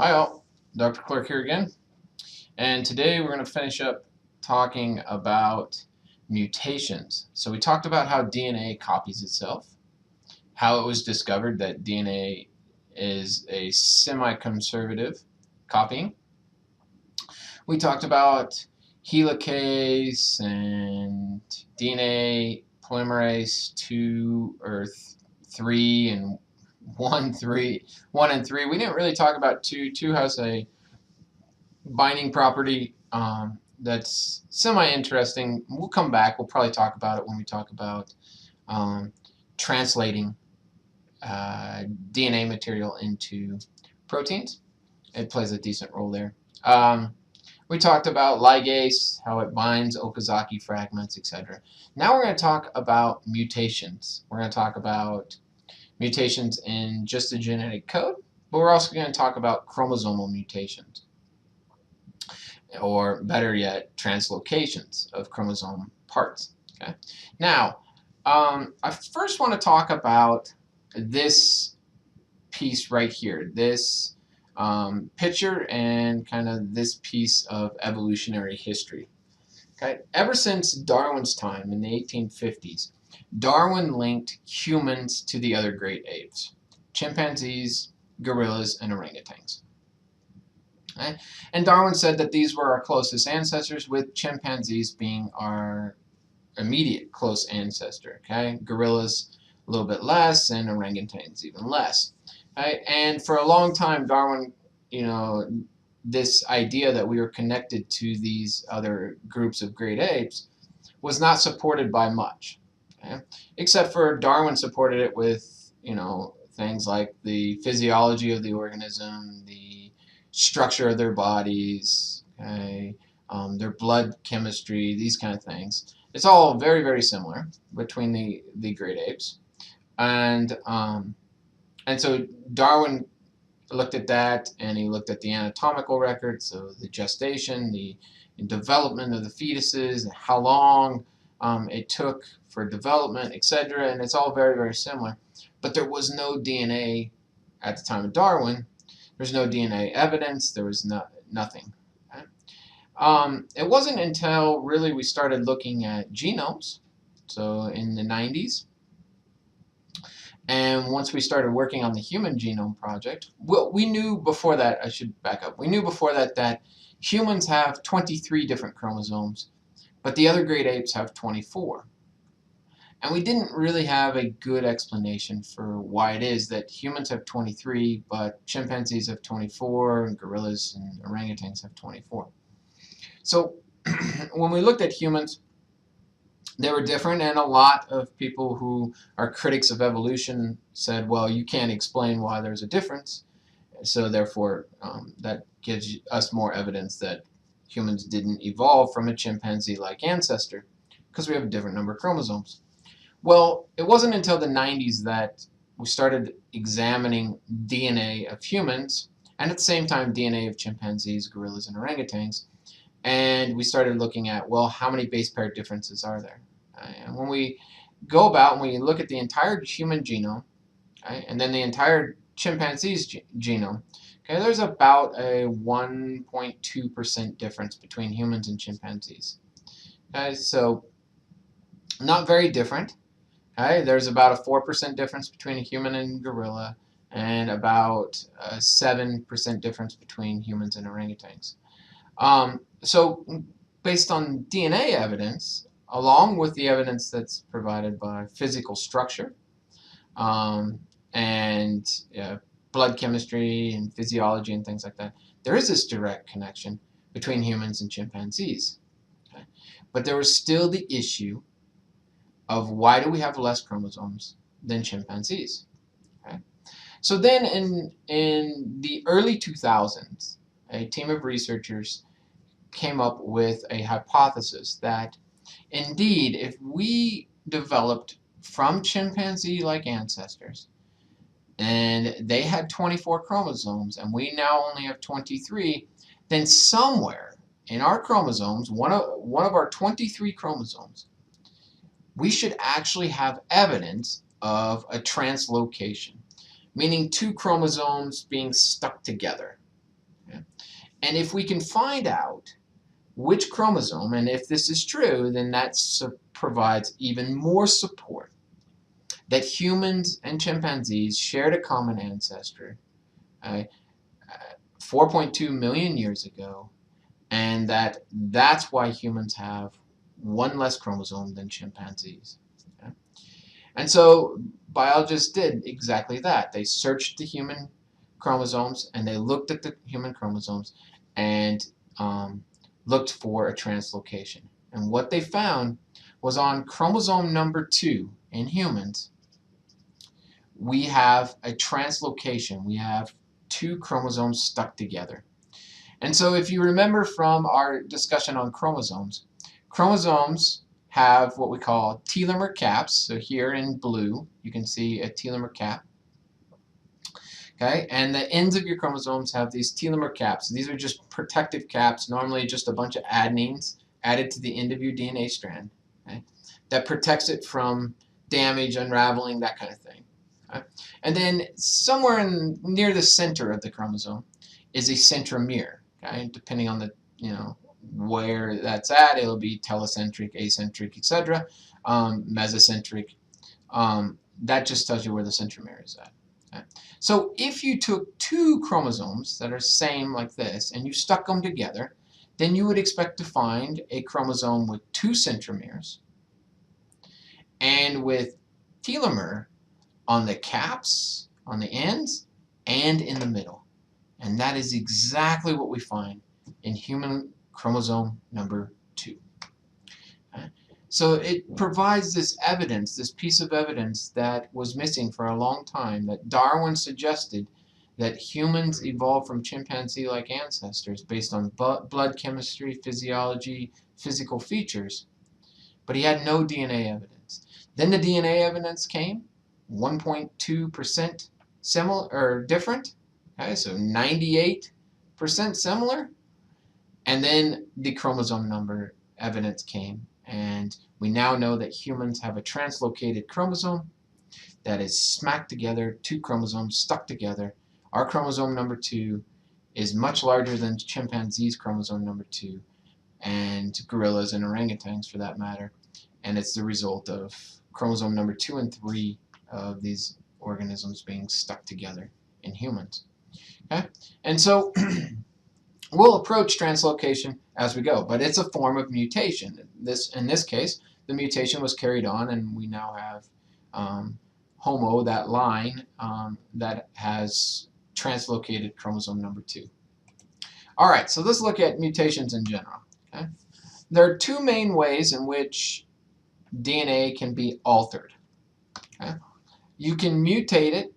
Hi all, Dr. Clark here again, and today we're going to finish up talking about mutations. So we talked about how DNA copies itself, how it was discovered that DNA is a semi-conservative copying. We talked about helicase and DNA polymerase 2 or 3 and 1, 3, 1 and 3. We didn't really talk about 2. 2 has a binding property that's semi-interesting. We'll come back. We'll probably talk about it when we talk about translating DNA material into proteins. It plays a decent role there. We talked about ligase, how it binds Okazaki fragments, etc. Now we're going to talk about mutations. We're going to talk about mutations in just the genetic code, but we're also going to talk about chromosomal mutations, or better yet, translocations of chromosome parts. Okay. Now, I first want to talk about this piece right here, this picture and kind of this piece of evolutionary history. Okay. Ever since Darwin's time in the 1850s, Darwin linked humans to the other great apes: chimpanzees, gorillas, and orangutans. Okay? And Darwin said that these were our closest ancestors, with chimpanzees being our immediate close ancestor. Okay? Gorillas a little bit less, and orangutans even less. Okay? And for a long time, Darwin, this idea that we were connected to these other groups of great apes was not supported by much. Okay? Except for Darwin supported it with, things like the physiology of the organism, the structure of their bodies, okay, their blood chemistry, these kind of things. It's all very, very similar between the great apes. And so Darwin looked at that, and he looked at the anatomical records, so the gestation, the development of the fetuses, and how long it took for development, etc. And it's all very, very similar. But there was no DNA at the time of Darwin. There's no DNA evidence. There was nothing. Okay? It wasn't until really we started looking at genomes, so in the 90s, and once we started working on the Human Genome Project, well, we knew before that, I should back up, we knew before that humans have 23 different chromosomes, but the other great apes have 24. And we didn't really have a good explanation for why it is that humans have 23, but chimpanzees have 24, and gorillas and orangutans have 24. So when we looked at humans, they were different, and a lot of people who are critics of evolution said, well, you can't explain why there's a difference, so therefore that gives us more evidence that humans didn't evolve from a chimpanzee-like ancestor, because we have a different number of chromosomes. Well, it wasn't until the 90s that we started examining DNA of humans, and at the same time DNA of chimpanzees, gorillas, and orangutans, and we started looking at, well, how many base pair differences are there? And when we go about and we look at the entire human genome, okay, and then the entire chimpanzee's genome, okay, there's about a 1.2% difference between humans and chimpanzees. Okay, so not very different. Okay, there's about a 4% difference between a human and gorilla, and about a 7% difference between humans and orangutans. So based on DNA evidence, along with the evidence that's provided by physical structure and blood chemistry and physiology and things like that, there is this direct connection between humans and chimpanzees. Okay? But there was still the issue of why do we have less chromosomes than chimpanzees? Okay? So then in the early 2000s, a team of researchers came up with a hypothesis that indeed, if we developed from chimpanzee-like ancestors and they had 24 chromosomes and we now only have 23, then somewhere in our chromosomes, one of our 23 chromosomes, we should actually have evidence of a translocation, meaning two chromosomes being stuck together. Okay? And if we can find out which chromosome, and if this is true, then that provides even more support that humans and chimpanzees shared a common ancestor 4.2 million years ago, and that's why humans have one less chromosome than chimpanzees. Okay? And so biologists did exactly that. They searched the human chromosomes and they looked at the human chromosomes and looked for a translocation. And what they found was on chromosome number 2 in humans, we have a translocation. We have 2 chromosomes stuck together. And so if you remember from our discussion on chromosomes, chromosomes have what we call telomere caps. So here in blue, you can see a telomere cap. Okay, and the ends of your chromosomes have these telomere caps. These are just protective caps, normally just a bunch of adenines added to the end of your DNA strand, okay, that protects it from damage, unraveling, that kind of thing. Okay? And then somewhere near the center of the chromosome is a centromere. Okay, depending on the where that's at, it'll be telecentric, acentric, etc., mesocentric. That just tells you where the centromere is at. Okay? So if you took 2 chromosomes that are same like this and you stuck them together, then you would expect to find a chromosome with 2 centromeres and with telomere on the caps, on the ends, and in the middle. And that is exactly what we find in human chromosome number 2. Okay? So it provides this evidence, this piece of evidence that was missing for a long time, that Darwin suggested that humans evolved from chimpanzee-like ancestors based on blood chemistry, physiology, physical features, but he had no DNA evidence. Then the DNA evidence came, 1.2% similar or different, okay, so 98% similar, and then the chromosome number evidence came, and we now know that humans have a translocated chromosome that is smacked together, 2 chromosomes stuck together. Our chromosome number 2 is much larger than chimpanzees' chromosome number 2, and gorillas and orangutans for that matter, and it's the result of chromosome number 2 and 3 of these organisms being stuck together in humans. Okay? And so we'll approach translocation as we go, but it's a form of mutation. In this case, the mutation was carried on, and we now have Homo, that line, that has translocated chromosome number 2. All right, so let's look at mutations in general. Okay? There are 2 main ways in which DNA can be altered. Okay? You can mutate it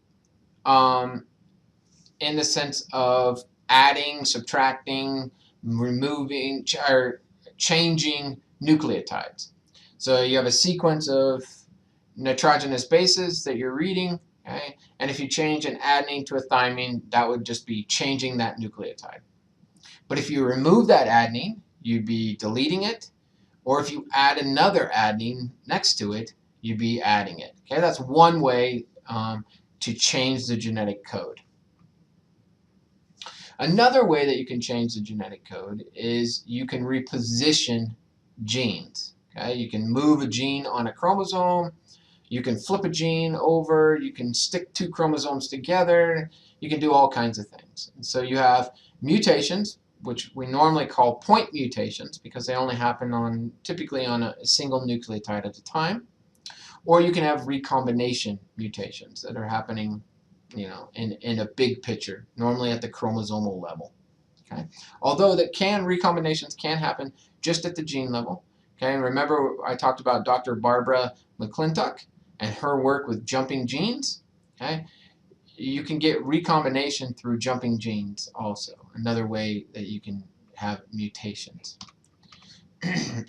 in the sense of adding, subtracting, removing, or changing nucleotides. So you have a sequence of nitrogenous bases that you're reading, okay? And if you change an adenine to a thymine, that would just be changing that nucleotide. But if you remove that adenine, you'd be deleting it, or if you add another adenine next to it, you'd be adding it. Okay, that's one way to change the genetic code. Another way that you can change the genetic code is you can reposition genes. Okay, you can move a gene on a chromosome, you can flip a gene over, you can stick 2 chromosomes together, you can do all kinds of things. And so you have mutations, which we normally call point mutations because they only happen typically on a single nucleotide at a time. Or you can have recombination mutations that are happening, in a big picture, normally at the chromosomal level. Okay? Although recombinations can happen just at the gene level. Okay? And remember I talked about Dr. Barbara McClintock and her work with jumping genes. Okay? You can get recombination through jumping genes also, another way that you can have mutations.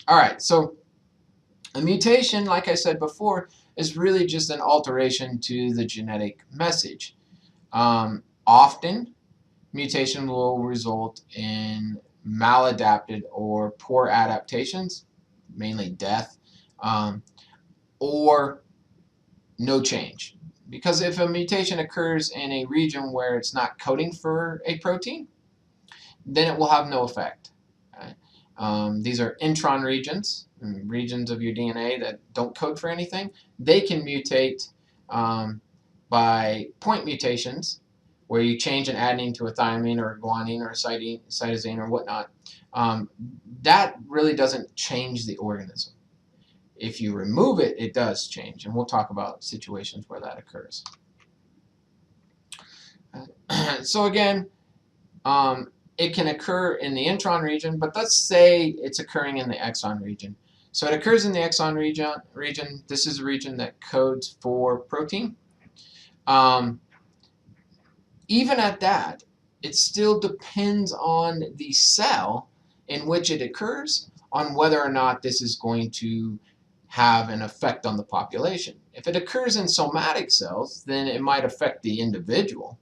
All right, so a mutation, like I said before, is really just an alteration to the genetic message. Often, mutation will result in maladapted or poor adaptations, mainly death, or no change. Because if a mutation occurs in a region where it's not coding for a protein, then it will have no effect. Okay? These are intron regions, regions of your DNA that don't code for anything. They can mutate by point mutations, where you change an adenine to a thymine or a guanine or a cytosine or whatnot. That really doesn't change the organism. If you remove it, it does change, and we'll talk about situations where that occurs. So again, it can occur in the intron region, but let's say it's occurring in the exon region. So it occurs in the exon region. This is a region that codes for protein. Even at that, it still depends on the cell in which it occurs on whether or not this is going to have an effect on the population. If it occurs in somatic cells, then it might affect the individual,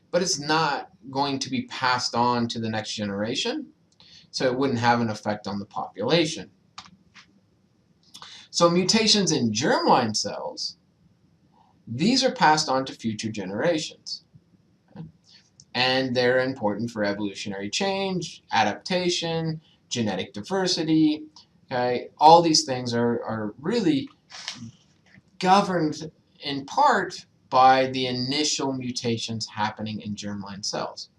but it's not going to be passed on to the next generation, so it wouldn't have an effect on the population. So mutations in germline cells, these are passed on to future generations. And they're important for evolutionary change, adaptation, genetic diversity. Okay? All these things are really governed in part by the initial mutations happening in germline cells.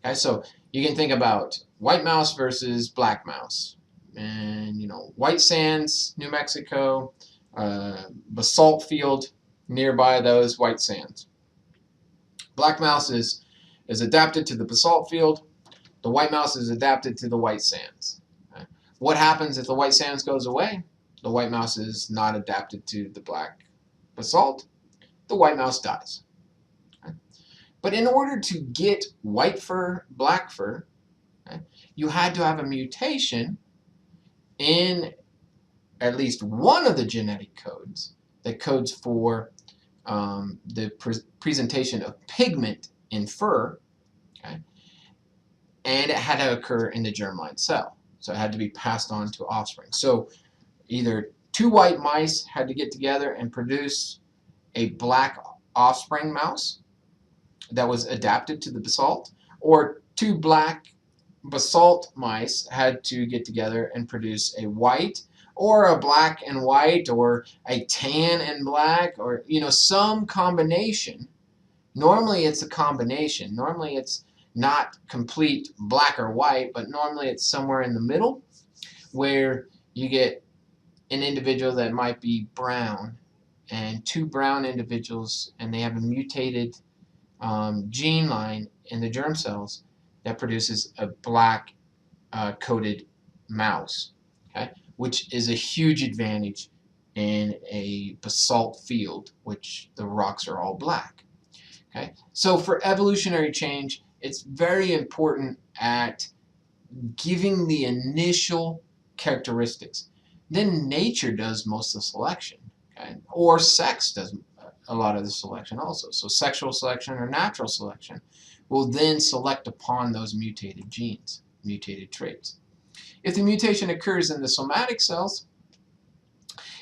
Okay? So you can think about white mouse versus black mouse. And White Sands, New Mexico, basalt field nearby those white sands. Black mouse is adapted to the basalt field. The white mouse is adapted to the white sands. Okay? What happens if the white sands goes away? The white mouse is not adapted to the black basalt. The white mouse dies. Okay? But in order to get white fur, black fur, okay, you had to have a mutation in at least one of the genetic codes that codes for the presentation of pigment in fur, okay? And it had to occur in the germline cell. So it had to be passed on to offspring. So either two white mice had to get together and produce a black offspring mouse that was adapted to the basalt, or two black basalt mice had to get together and produce a white, or a black and white, or a tan and black, or some combination. Normally it's a combination. Normally it's not complete black or white, but normally it's somewhere in the middle, where you get an individual that might be brown and two brown individuals, and they have a mutated gene line in the germ cells that produces a black coated mouse, okay? Which is a huge advantage in a basalt field, which the rocks are all black. Okay? So for evolutionary change, it's very important at giving the initial characteristics. Then nature does most of the selection, okay? Or sex does a lot of the selection also. So sexual selection or natural selection will then select upon those mutated genes, mutated traits. If the mutation occurs in the somatic cells,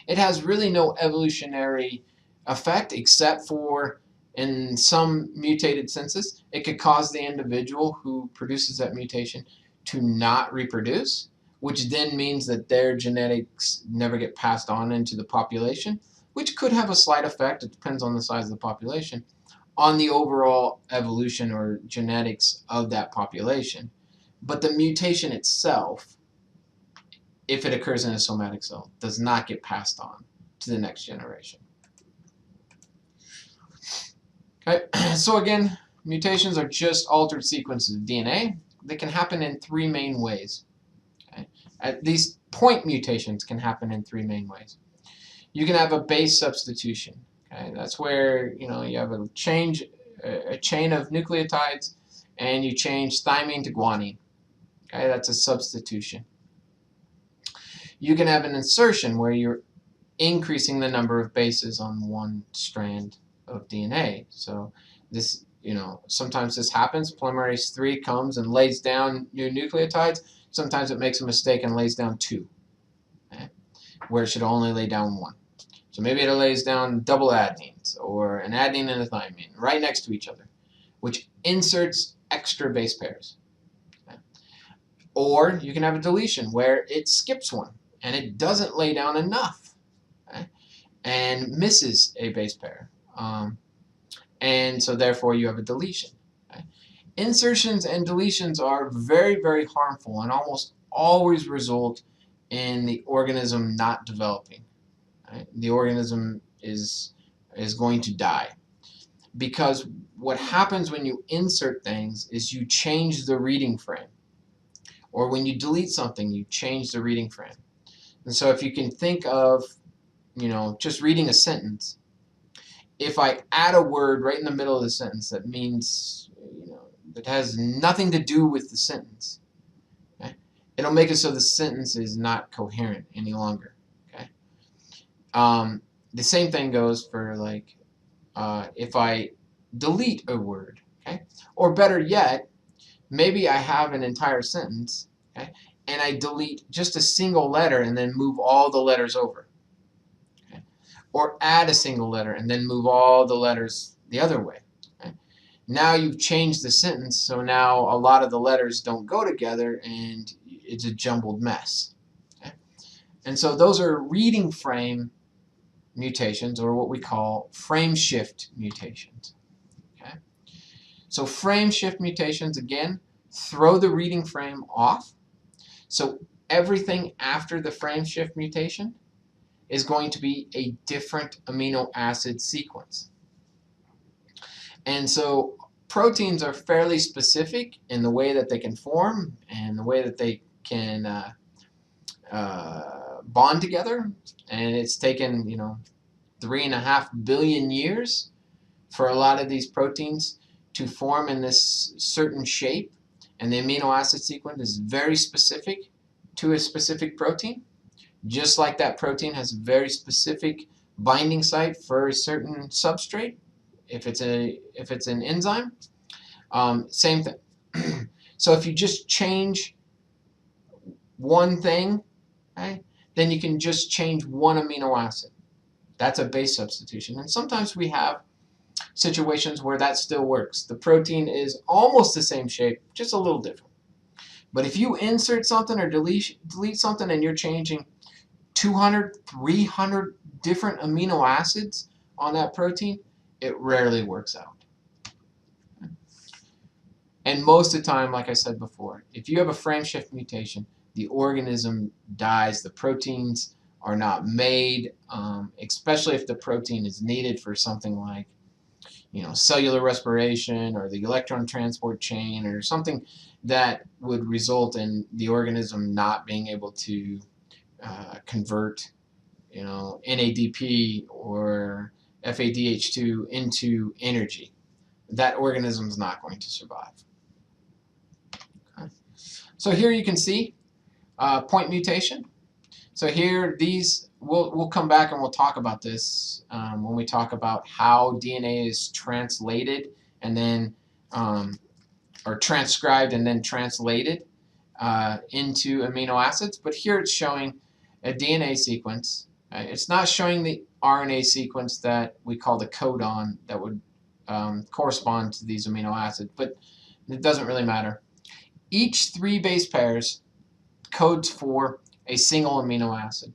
it has really no evolutionary effect, except for in some mutated senses, it could cause the individual who produces that mutation to not reproduce, which then means that their genetics never get passed on into the population, which could have a slight effect, it depends on the size of the population, on the overall evolution or genetics of that population. But the mutation itself, if it occurs in a somatic cell, does not get passed on to the next generation. Okay, so again, mutations are just altered sequences of DNA. They can happen in three main ways. Okay? These point mutations can happen in three main ways. You can have a base substitution. Okay? That's where you have a chain of nucleotides, and you change thymine to guanine. Okay? That's a substitution. You can have an insertion where you're increasing the number of bases on one strand of DNA. So this, sometimes this happens. Polymerase III comes and lays down new nucleotides. Sometimes it makes a mistake and lays down two, okay, where it should only lay down one. So maybe it lays down double adenines, or an adenine and a thymine right next to each other, which inserts extra base pairs. Okay. Or you can have a deletion where it skips one and it doesn't lay down enough, okay, and misses a base pair. And so therefore you have a deletion. Okay. Insertions and deletions are very, very harmful and almost always result in the organism not developing. Right? The organism is going to die. Because what happens when you insert things is you change the reading frame. Or when you delete something, you change the reading frame. And so if you can think of, just reading a sentence, if I add a word right in the middle of the sentence that means, that has nothing to do with the sentence, okay, it'll make it so the sentence is not coherent any longer. Okay. The same thing goes for like if I delete a word, okay, or better yet, maybe I have an entire sentence, okay, and I delete just a single letter and then move all the letters over. Okay? Or add a single letter and then move all the letters the other way. Okay? Now you've changed the sentence, so now a lot of the letters don't go together and it's a jumbled mess. Okay? And so those are reading frame mutations, or what we call frame-shift mutations. Okay? So frame-shift mutations, again, throw the reading frame off. So everything after the frame-shift mutation is going to be a different amino acid sequence. And so proteins are fairly specific in the way that they can form and the way that they can bond together. And it's taken, 3.5 billion years for a lot of these proteins to form in this certain shape, and the amino acid sequence is very specific to a specific protein, just like that protein has a very specific binding site for a certain substrate. If it's an enzyme, same thing. So if you just change one thing, okay, then you can just change one amino acid. That's a base substitution. And sometimes we have situations where that still works. The protein is almost the same shape, just a little different. But if you insert something or delete something and you're changing 200, 300 different amino acids on that protein, it rarely works out. And most of the time, like I said before, if you have a frame-shift mutation, the organism dies. The proteins are not made, especially if the protein is needed for something like cellular respiration or the electron transport chain or something that would result in the organism not being able to convert NADP or FADH2 into energy. That organism is not going to survive. Okay. So here you can see point mutation. So here we'll come back and we'll talk about this when we talk about how DNA is translated and then or transcribed and then translated into amino acids. But here it's showing a DNA sequence. It's not showing the RNA sequence that we call the codon that would correspond to these amino acids, but it doesn't really matter. Each 3 base pairs codes for a single amino acid.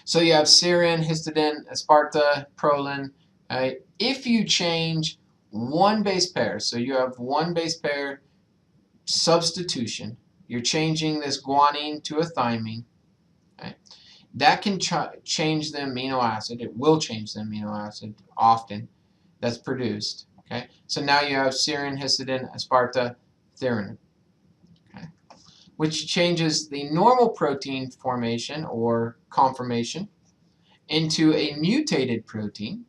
So you have serine, histidine, aspartate, proline. If you change one base pair, so you have one base pair substitution, you're changing this guanine to a thymine, okay, that can change the amino acid. It will change the amino acid often that's produced. Okay, so now you have serine, histidine, aspartate, thymine, okay, which changes the normal protein formation or conformation into a mutated protein,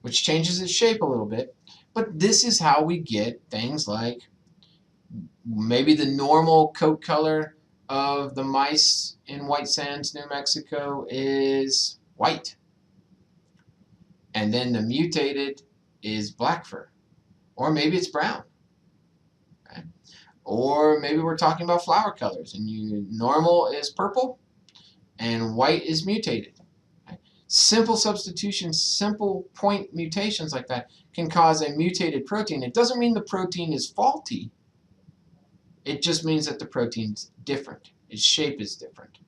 which changes its shape a little bit. But this is how we get things like maybe the normal coat color of the mice in White Sands, New Mexico is white. And then the mutated is black fur. Or maybe it's brown. Okay? Or maybe we're talking about flower colors and normal is purple and white is mutated. Okay? Simple substitutions, simple point mutations like that can cause a mutated protein. It doesn't mean the protein is faulty. It just means that the protein's different. Its shape is different.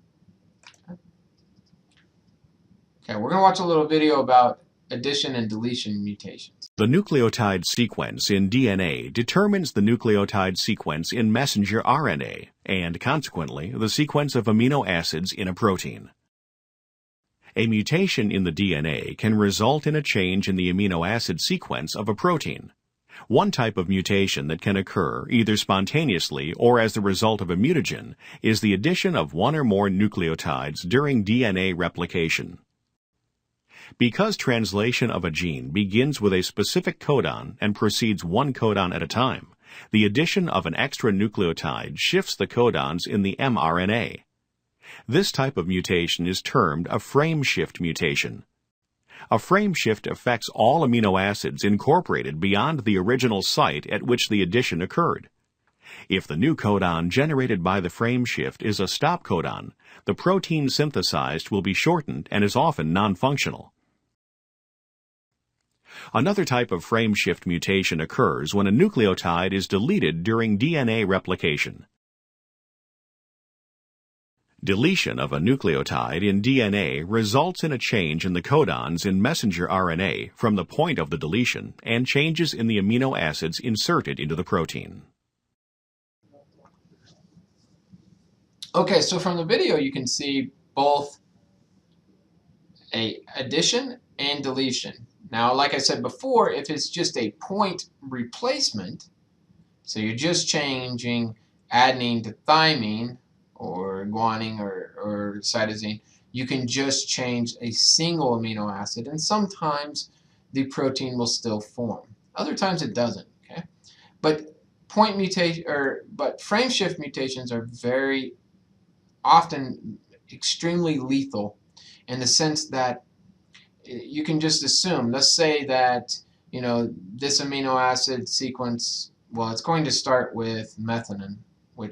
Okay, we're going to watch a little video about addition and deletion mutations. The nucleotide sequence in DNA determines the nucleotide sequence in messenger RNA and, consequently, the sequence of amino acids in a protein. A mutation in the DNA can result in a change in the amino acid sequence of a protein. One type of mutation that can occur either spontaneously or as the result of a mutagen is the addition of one or more nucleotides during DNA replication. Because translation of a gene begins with a specific codon and proceeds one codon at a time, the addition of an extra nucleotide shifts the codons in the mRNA. This type of mutation is termed a Fram-Shift mutation. A Fram-Shift affects all amino acids incorporated beyond the original site at which the addition occurred. If the new codon generated by the Fram-Shift is a stop codon, the protein synthesized will be shortened and is often non-functional. Another type of Fram-Shift mutation occurs when a nucleotide is deleted during DNA replication. Deletion of a nucleotide in DNA results in a change in the codons in messenger RNA from the point of the deletion and changes in the amino acids inserted into the protein. Okay, so from the video you can see both a addition and deletion. Now, like I said before, if it's just a point replacement, so you're just changing adenine to thymine, or guanine or cytosine, you can just change a single amino acid, and sometimes the protein will still form. Other times it doesn't. Okay, but Fram-Shift mutations are very often extremely lethal in the sense that you can just assume. Let's say that this amino acid sequence. Well, it's going to start with methionine.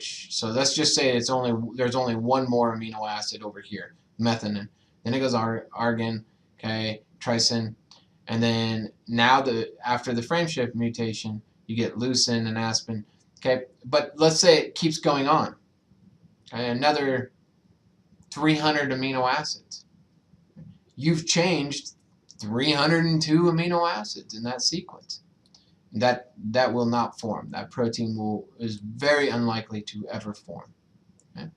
So let's just say there's only one more amino acid over here, methionine. Then it goes argine, okay, trysin, and then now after the Fram-Shift mutation, you get leucine and aspin, okay. But let's say it keeps going on, okay, another 300 amino acids. You've changed 302 amino acids in that sequence. That will not form. That protein is very unlikely to ever form. Okay?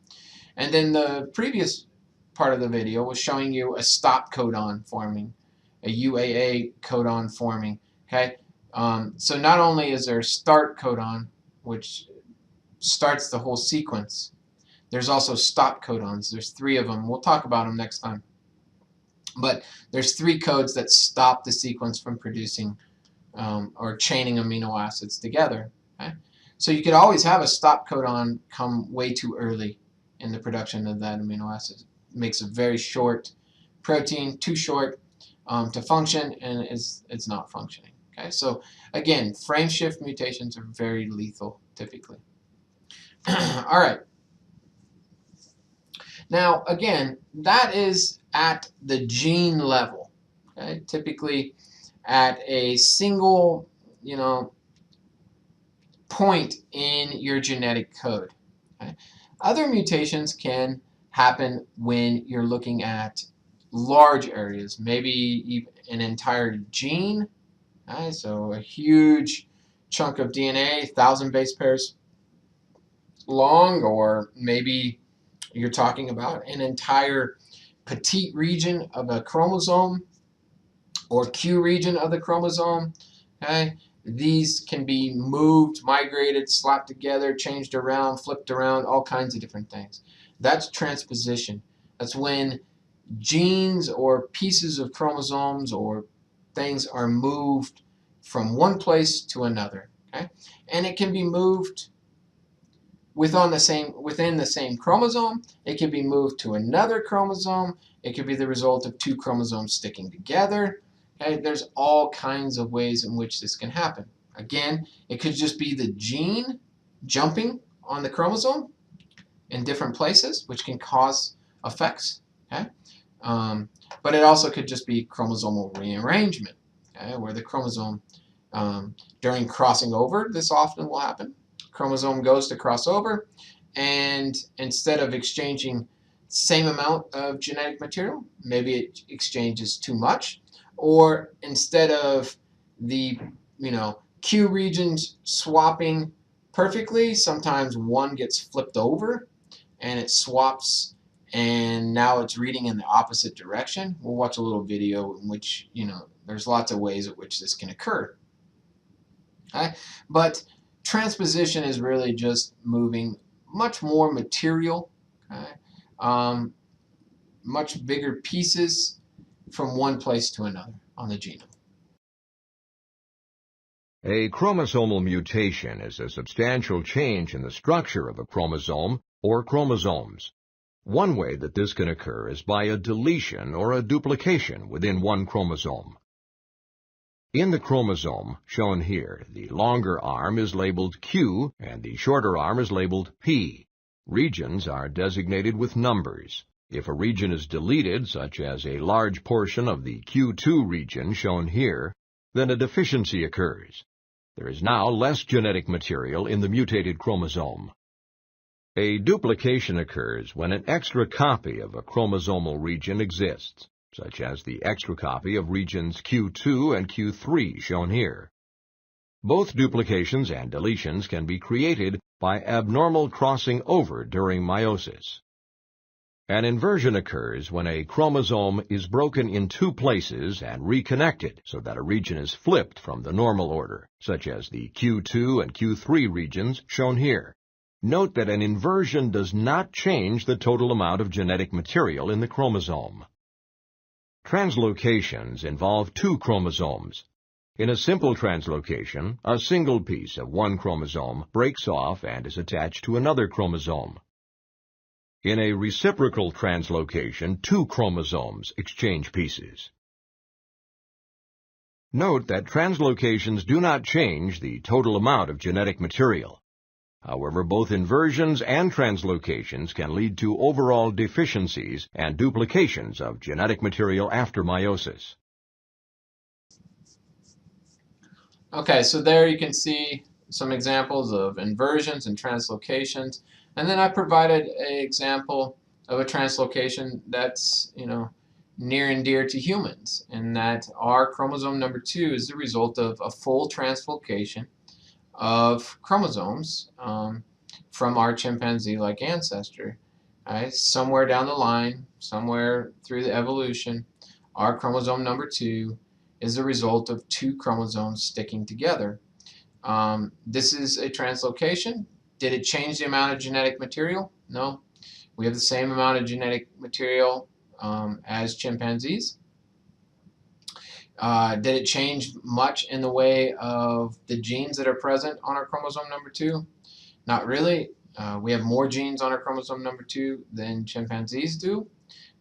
And then the previous part of the video was showing you a stop codon forming, a UAA codon forming. Okay, so not only is there a start codon, which starts the whole sequence, there's also stop codons. There's 3 of them. We'll talk about them next time. But there's 3 codes that stop the sequence from producing or chaining amino acids together. Okay? So you could always have a stop codon come way too early in the production of that amino acid. It makes a very short protein, too short to function, and it's not functioning. Okay? So again, Fram-Shift mutations are very lethal typically. All right. Now again, that is at the gene level. Okay? Typically at a single, point in your genetic code. Okay? Other mutations can happen when you're looking at large areas, maybe even an entire gene. Okay? So a huge chunk of DNA, 1,000 base pairs long, or maybe you're talking about an entire petite region of a chromosome or Q region of the chromosome. Okay? These can be moved, migrated, slapped together, changed around, flipped around, all kinds of different things. That's transposition. That's when genes or pieces of chromosomes or things are moved from one place to another. Okay? And it can be moved within the same chromosome. It can be moved to another chromosome. It could be the result of 2 chromosomes sticking together. Okay? There's all kinds of ways in which this can happen. Again, it could just be the gene jumping on the chromosome in different places, which can cause effects. Okay? But it also could just be chromosomal rearrangement, okay? Where the chromosome, during crossing over, this often will happen. chromosome goes to cross over, and instead of exchanging same amount of genetic material, maybe it exchanges too much, or instead of the Q regions swapping perfectly, sometimes one gets flipped over and it swaps, and now it's reading in the opposite direction. We'll watch a little video in which there's lots of ways at which this can occur. Okay? But transposition is really just moving much more material, okay? Much bigger pieces from one place to another on the genome. A chromosomal mutation is a substantial change in the structure of a chromosome or chromosomes. One way that this can occur is by a deletion or a duplication within one chromosome. In the chromosome, shown here, the longer arm is labeled Q and the shorter arm is labeled P. Regions are designated with numbers. If a region is deleted, such as a large portion of the Q2 region shown here, then a deficiency occurs. There is now less genetic material in the mutated chromosome. A duplication occurs when an extra copy of a chromosomal region exists, such as the extra copy of regions Q2 and Q3 shown here. Both duplications and deletions can be created by abnormal crossing over during meiosis. An inversion occurs when a chromosome is broken in two places and reconnected so that a region is flipped from the normal order, such as the Q2 and Q3 regions shown here. Note that an inversion does not change the total amount of genetic material in the chromosome. Translocations involve two chromosomes. In a simple translocation, a single piece of one chromosome breaks off and is attached to another chromosome. In a reciprocal translocation, two chromosomes exchange pieces. Note that translocations do not change the total amount of genetic material. However, both inversions and translocations can lead to overall deficiencies and duplications of genetic material after meiosis. Okay, so there you can see some examples of inversions and translocations. And then I provided an example of a translocation that's, near and dear to humans, in that our chromosome number 2 is the result of a full translocation of chromosomes from our chimpanzee-like ancestor. Right? Somewhere down the line, somewhere through the evolution, our chromosome number 2 is the result of two chromosomes sticking together. This is a translocation. Did it change the amount of genetic material? No. We have the same amount of genetic material as chimpanzees. Did it change much in the way of the genes that are present on our chromosome number 2? Not really. We have more genes on our chromosome number 2 than chimpanzees do.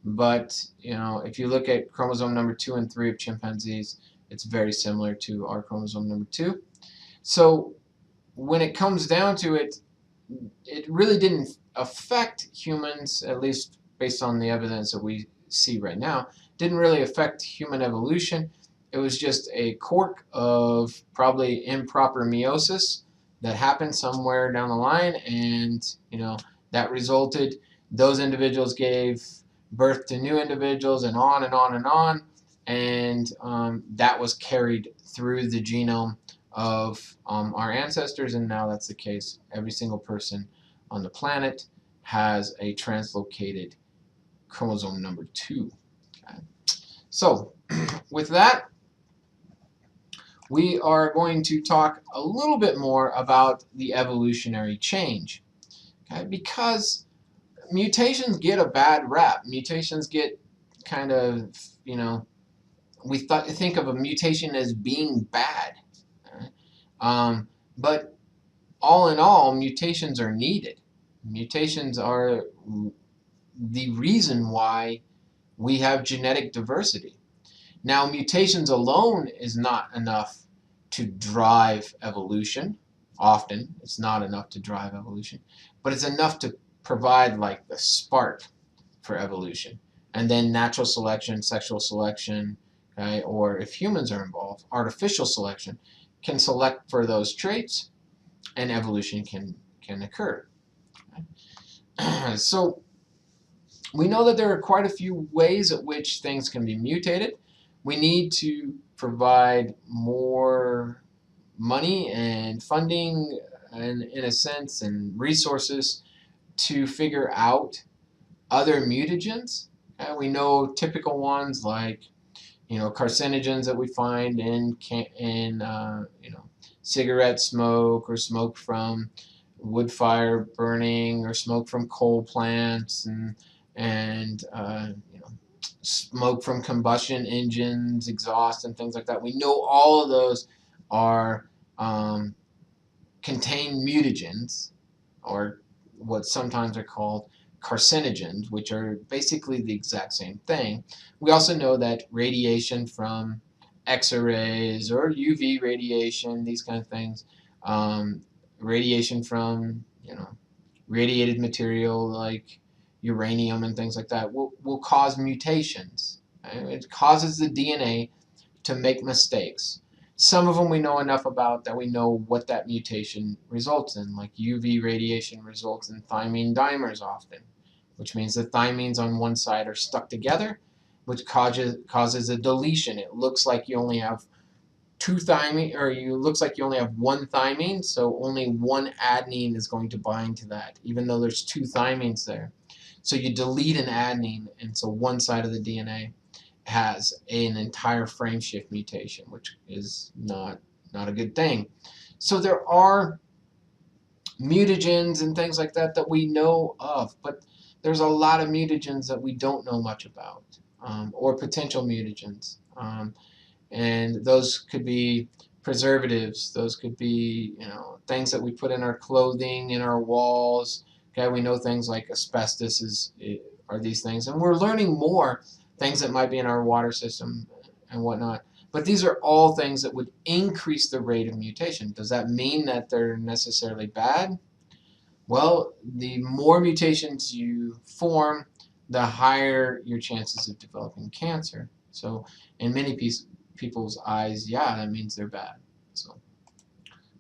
But, if you look at chromosome number 2 and 3 of chimpanzees, it's very similar to our chromosome number 2. So when it comes down to it, it really didn't affect humans, at least based on the evidence that we see right now. Didn't really affect human evolution. It was just a quirk of probably improper meiosis that happened somewhere down the line, and that resulted, those individuals gave birth to new individuals, and on and on and on, and that was carried through the genome of our ancestors, and now that's the case. Every single person on the planet has a translocated chromosome number 2. Okay. So with that, we are going to talk a little bit more about the evolutionary change, okay? Because mutations get a bad rap. Mutations get kind of, we think of a mutation as being bad. But all in all, mutations are needed. Mutations are the reason why we have genetic diversity. Now, mutations alone is not enough to drive evolution. Often, it's not enough to drive evolution, but it's enough to provide like the spark for evolution. And then natural selection, sexual selection, okay, or if humans are involved, artificial selection can select for those traits and evolution can occur. So we know that there are quite a few ways at which things can be mutated. We need to provide more money and funding, and in a sense, and resources to figure out other mutagens. We know typical ones like carcinogens that we find in cigarette smoke, or smoke from wood fire burning, or smoke from coal plants, and smoke from combustion engines, exhaust, and things like that. We know all of those are contain mutagens, or what sometimes are called carcinogens, which are basically the exact same thing. We also know that radiation from X-rays or UV radiation, these kind of things, radiation from radiated material like uranium and things like that will cause mutations. It causes the DNA to make mistakes. Some of them we know enough about that we know what that mutation results in, like UV radiation results in thymine dimers often, which means the thymines on one side are stuck together, which causes a deletion. It looks like you only have two thymine, or looks like you only have one thymine, so only one adenine is going to bind to that, even though there's two thymines there. So you delete an adenine, and so one side of the DNA has an entire frame-shift mutation, which is not a good thing. So there are mutagens and things like that that we know of, but there's a lot of mutagens that we don't know much about, or potential mutagens. And those could be preservatives. Those could be things that we put in our clothing, in our walls. Okay, we know things like asbestos are these things, and we're learning more things that might be in our water system and whatnot. But these are all things that would increase the rate of mutation. Does that mean that they're necessarily bad? Well, the more mutations you form, the higher your chances of developing cancer. So in many people's eyes, yeah, that means they're bad. So,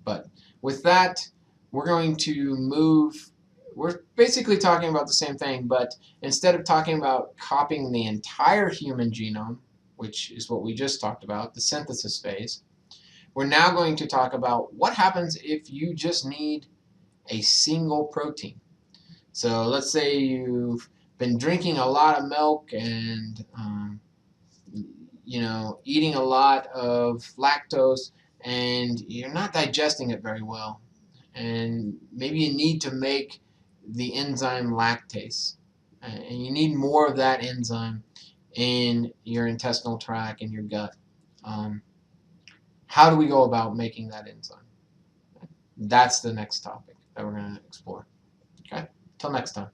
but with that, we're going to move. We're basically talking about the same thing, but instead of talking about copying the entire human genome, which is what we just talked about, the synthesis phase, we're now going to talk about what happens if you just need a single protein. So let's say you've been drinking a lot of milk and eating a lot of lactose, and you're not digesting it very well, and maybe you need to make the enzyme lactase, and you need more of that enzyme in your intestinal tract, in your gut. How do we go about making that enzyme? That's the next topic that we're going to explore. Okay, till next time.